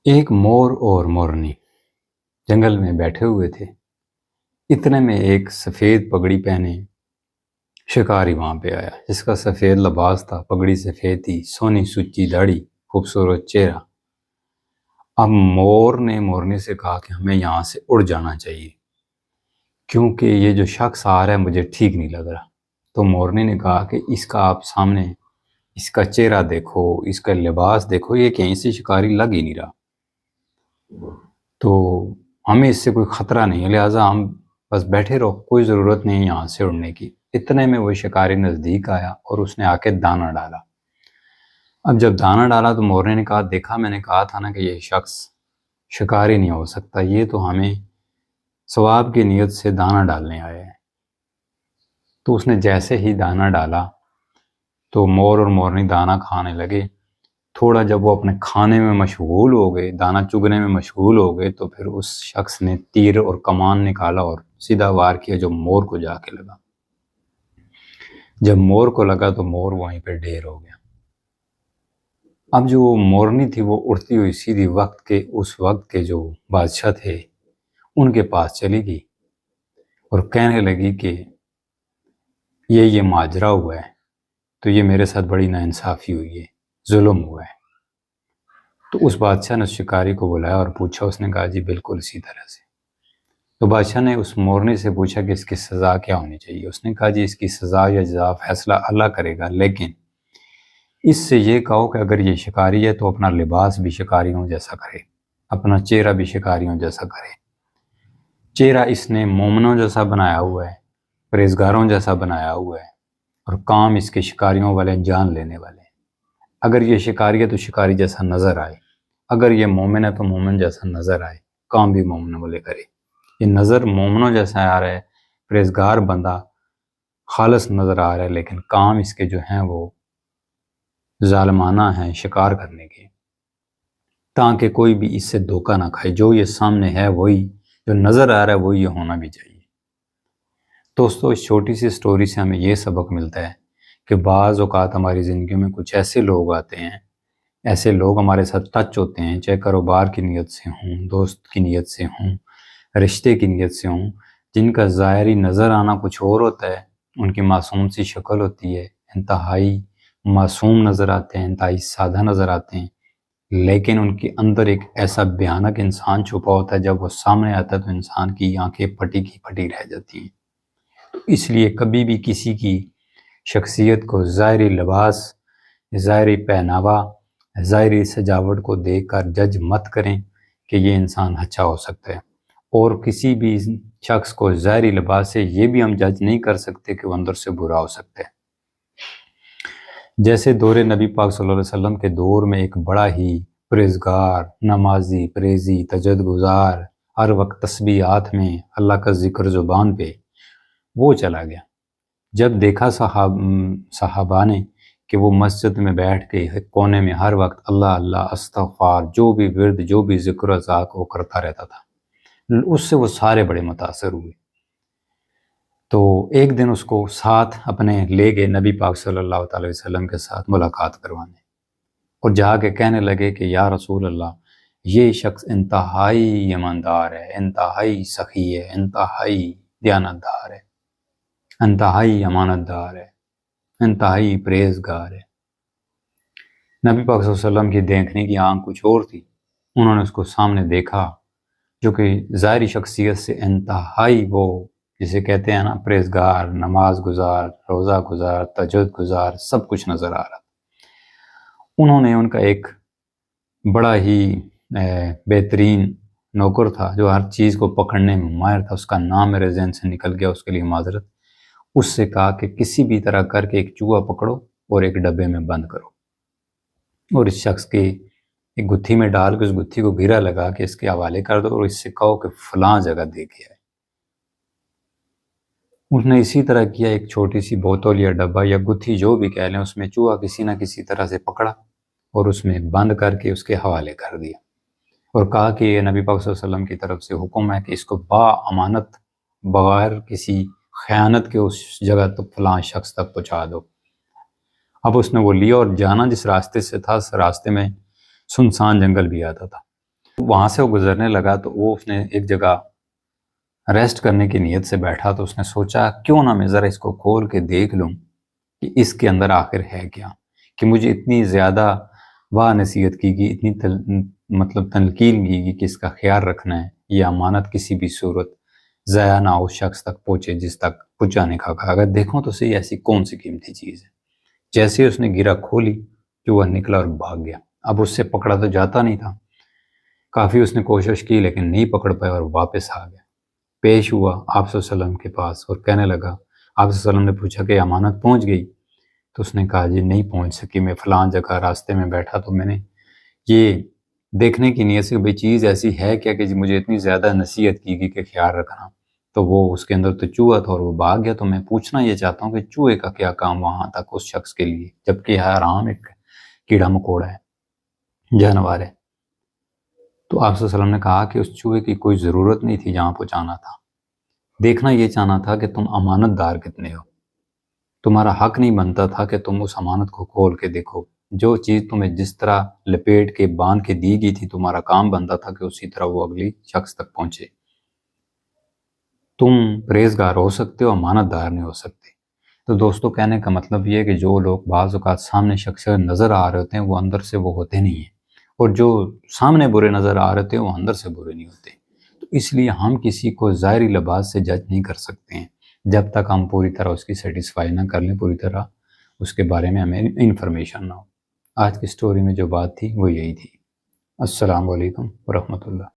ایک مور اور مورنی جنگل میں بیٹھے ہوئے تھے۔ اتنے میں ایک سفید پگڑی پہنے شکاری وہاں پہ آیا، جس کا سفید لباس تھا، پگڑی سفید تھی، سونی سچی داڑھی، خوبصورت چہرہ۔ اب مور نے مورنی سے کہا کہ ہمیں یہاں سے اڑ جانا چاہیے، کیونکہ یہ جو شخص آ رہا ہے مجھے ٹھیک نہیں لگ رہا۔ تو مورنی نے کہا کہ اس کا آپ سامنے اس کا چہرہ دیکھو، اس کا لباس دیکھو، یہ کہیں سے شکاری لگ ہی نہیں رہا، تو ہمیں اس سے کوئی خطرہ نہیں ہے، لہٰذا ہم بس بیٹھے رہو، کوئی ضرورت نہیں یہاں سے اڑنے کی۔ اتنے میں وہ شکاری نزدیک آیا اور اس نے آ کے دانہ ڈالا۔ اب جب دانہ ڈالا تو مورنی نے کہا، دیکھا میں نے کہا تھا نا کہ یہ شخص شکاری نہیں ہو سکتا، یہ تو ہمیں ثواب کی نیت سے دانہ ڈالنے آیا ہے۔ تو اس نے جیسے ہی دانہ ڈالا تو مور اور مورنی دانہ کھانے لگے۔ تھوڑا جب وہ اپنے کھانے میں مشغول ہو گئے، دانہ چگنے میں مشغول ہو گئے، تو پھر اس شخص نے تیر اور کمان نکالا اور سیدھا وار کیا جو مور کو جا کے لگا۔ جب مور کو لگا تو مور وہیں پہ ڈھیر ہو گیا۔ اب جو مورنی تھی وہ اڑتی ہوئی سیدھی اس وقت کے جو بادشاہ تھے ان کے پاس چلی گئی اور کہنے لگی کہ یہ ماجرا ہوا ہے، تو یہ میرے ساتھ بڑی ناانصافی ہوئی ہے، ظلم ہوا ہے۔ تو اس بادشاہ نے اس شکاری کو بلایا اور پوچھا، اس نے کہا جی بالکل اسی طرح سے۔ تو بادشاہ نے اس مورنی سے پوچھا کہ اس کی سزا کیا ہونی چاہیے۔ اس نے کہا جی اس کی سزا یا جزا فیصلہ اللہ کرے گا، لیکن اس سے یہ کہو کہ اگر یہ شکاری ہے تو اپنا لباس بھی شکاریوں جیسا کرے، اپنا چہرہ بھی شکاریوں جیسا کرے۔ چہرہ اس نے مومنوں جیسا بنایا ہوا ہے، پرہیزگاروں جیسا بنایا ہوا ہے، اور کام اس کے شکاریوں والے، جان لینے والے ہیں۔ اگر یہ شکاری ہے تو شکاری جیسا نظر آئے، اگر یہ مومن ہے تو مومن جیسا نظر آئے، کام بھی مومن والے کرے۔ یہ نظر مومنوں جیسا آ رہا ہے، پرہیزگار بندہ خالص نظر آ رہا ہے، لیکن کام اس کے جو ہیں وہ ظالمانہ ہیں، شکار کرنے کے، تاکہ کوئی بھی اس سے دھوکہ نہ کھائے۔ جو یہ سامنے ہے وہی، جو نظر آ رہا ہے وہی یہ ہونا بھی چاہیے۔ دوستو، اس چھوٹی سی سٹوری سے ہمیں یہ سبق ملتا ہے کہ بعض اوقات ہماری زندگیوں میں کچھ ایسے لوگ آتے ہیں، ایسے لوگ ہمارے ساتھ ٹچ ہوتے ہیں، چاہے کاروبار کی نیت سے ہوں، دوست کی نیت سے ہوں، رشتے کی نیت سے ہوں، جن کا ظاہری نظر آنا کچھ اور ہوتا ہے، ان کی معصوم سی شکل ہوتی ہے، انتہائی معصوم نظر آتے ہیں، انتہائی سادہ نظر آتے ہیں، لیکن ان کے اندر ایک ایسا بھیانک انسان چھپا ہوتا ہے، جب وہ سامنے آتا ہے تو انسان کی آنکھیں پھٹی کی پھٹی رہ جاتی ہیں۔ تو اس لیے کبھی بھی کسی کی شخصیت کو ظاہری لباس، ظاہری پہناوا، ظاہری سجاوٹ کو دیکھ کر جج مت کریں کہ یہ انسان اچھا ہو سکتا ہے، اور کسی بھی شخص کو ظاہری لباس سے یہ بھی ہم جج نہیں کر سکتے کہ وہ اندر سے برا ہو سکتا ہے۔ جیسے دور نبی پاک صلی اللہ علیہ وسلم کے دور میں ایک بڑا ہی پرہیزگار، نمازی، پرہیزی، تہجد گزار، ہر وقت تسبیحات میں اللہ کا ذکر زبان پہ، وہ چلا گیا۔ جب دیکھا صحابہ نے کہ وہ مسجد میں بیٹھ کے کونے میں ہر وقت اللہ اللہ، استغفار، جو بھی ورد، جو بھی ذکر و ذاکر وہ کرتا رہتا تھا، اس سے وہ سارے بڑے متاثر ہوئے۔ تو ایک دن اس کو ساتھ اپنے لے گئے نبی پاک صلی اللہ تعالی وسلم کے ساتھ ملاقات کروانے، اور جا کے کہنے لگے کہ یا رسول اللہ، یہ شخص انتہائی ایماندار ہے، انتہائی سخی ہے، انتہائی دیانتدار ہے، انتہائی امانت دار ہے، انتہائی پرہیزگار ہے۔ نبی پاک صلی اللہ علیہ وسلم کی دیکھنے کی آنکھ کچھ اور تھی، انہوں نے اس کو سامنے دیکھا، جو کہ ظاہری شخصیت سے انتہائی، وہ جسے کہتے ہیں نا پرہیزگار، نماز گزار، روزہ گزار، تہجد گزار، سب کچھ نظر آ رہا تھا۔ انہوں نے ان کا ایک بڑا ہی بہترین نوکر تھا جو ہر چیز کو پکڑنے میں ماہر تھا، اس کا نام میرے ذہن سے نکل گیا، اس کے لیے معذرت۔ اس سے کہا کہ کسی بھی طرح کر کے ایک چوہا پکڑو اور ایک ڈبے میں بند کرو، اور اس شخص کی ایک گتھی میں ڈال کے اس گتھی کو گھیرا لگا کے اس کے حوالے کر دو، اور اس سے کہو کہ فلاں جگہ دے کے آئے۔ اس نے اسی طرح کیا، ایک چھوٹی سی بوتل یا ڈبہ یا گتھی جو بھی کہہ لیں، اس میں چوہا کسی نہ کسی طرح سے پکڑا اور اس میں بند کر کے اس کے حوالے کر دیا، اور کہا کہ یہ نبی پاک صلی اللہ علیہ وسلم کی طرف سے حکم ہے کہ اس کو با امانت، بغیر کسی خیانت کے اس جگہ تک، فلاں شخص تک پہنچا دو۔ اب اس نے وہ لیا اور جانا جس راستے سے تھا، اس راستے میں سنسان جنگل بھی آتا تھا، وہاں سے وہ گزرنے لگا تو وہ اس نے ایک جگہ ریسٹ کرنے کی نیت سے بیٹھا، تو اس نے سوچا کیوں نہ میں ذرا اس کو کھول کے دیکھ لوں کہ اس کے اندر آخر ہے کیا، کہ مجھے اتنی زیادہ نصیحت کی گئی، اتنی مطلب تلقین کی گئی کہ اس کا خیال رکھنا ہے، یہ امانت کسی بھی صورت ضائع نہ اس شخص تک پہنچے جس تک پہنچانے کا کہا۔ اگر دیکھوں تو صحیح ایسی کون سی قیمتی چیز ہے۔ جیسے ہی اس نے گرہ کھولی جو وہ نکلا اور بھاگ گیا۔ اب اس سے پکڑا تو جاتا نہیں تھا، کافی اس نے کوشش کی لیکن نہیں پکڑ پایا اور واپس آ گیا۔ پیش ہوا آپ صلی اللہ علیہ وسلم کے پاس اور کہنے لگا، آپ صلی اللہ علیہ وسلم نے پوچھا کہ امانت پہنچ گئی؟ تو اس نے کہا جی نہیں پہنچ سکی، میں فلاں جگہ راستے میں بیٹھا تو میں نے یہ دیکھنے کی نیت سے بھئی چیز ایسی ہے کیا کہ مجھے اتنی زیادہ نصیحت کی گئی کہ خیال رکھنا، تو وہ اس کے اندر تو چوہا تھا اور وہ بھاگ گیا۔ تو میں پوچھنا یہ چاہتا ہوں کہ چوہے کا کیا کام وہاں تک اس شخص کے لیے، جبکہ حرام ایک کیڑا مکوڑا ہے، جانور ہے۔ تو آپ صلی اللہ علیہ وسلم نے کہا کہ اس چوہے کی کوئی ضرورت نہیں تھی جہاں پہنچانا تھا، دیکھنا یہ چاہنا تھا کہ تم امانت دار کتنے ہو، تمہارا حق نہیں بنتا تھا کہ تم اس امانت کو کھول کے دیکھو، جو چیز تمہیں جس طرح لپیٹ کے باندھ کے دی گئی تھی تمہارا کام بنتا تھا کہ اسی طرح وہ اگلی شخص تک پہنچے۔ تم پرہیزگار ہو سکتے ہو، امانت دار نہیں ہو سکتے۔ تو دوستو کہنے کا مطلب یہ ہے کہ جو لوگ بعض اوقات سامنے شخص نظر آ رہے ہوتے ہیں وہ اندر سے وہ ہوتے نہیں ہیں، اور جو سامنے برے نظر آ رہے ہوتے ہیں وہ اندر سے برے نہیں ہوتے۔ تو اس لیے ہم کسی کو ظاہری لباس سے جج نہیں کر سکتے ہیں جب تک ہم پوری طرح اس کی سیٹسفائی نہ کر لیں، پوری طرح اس کے بارے میں ہمیں انفارمیشن نہ ہو۔ آج کی سٹوری میں جو بات تھی وہ یہی تھی۔ السلام علیکم ورحمۃ اللہ۔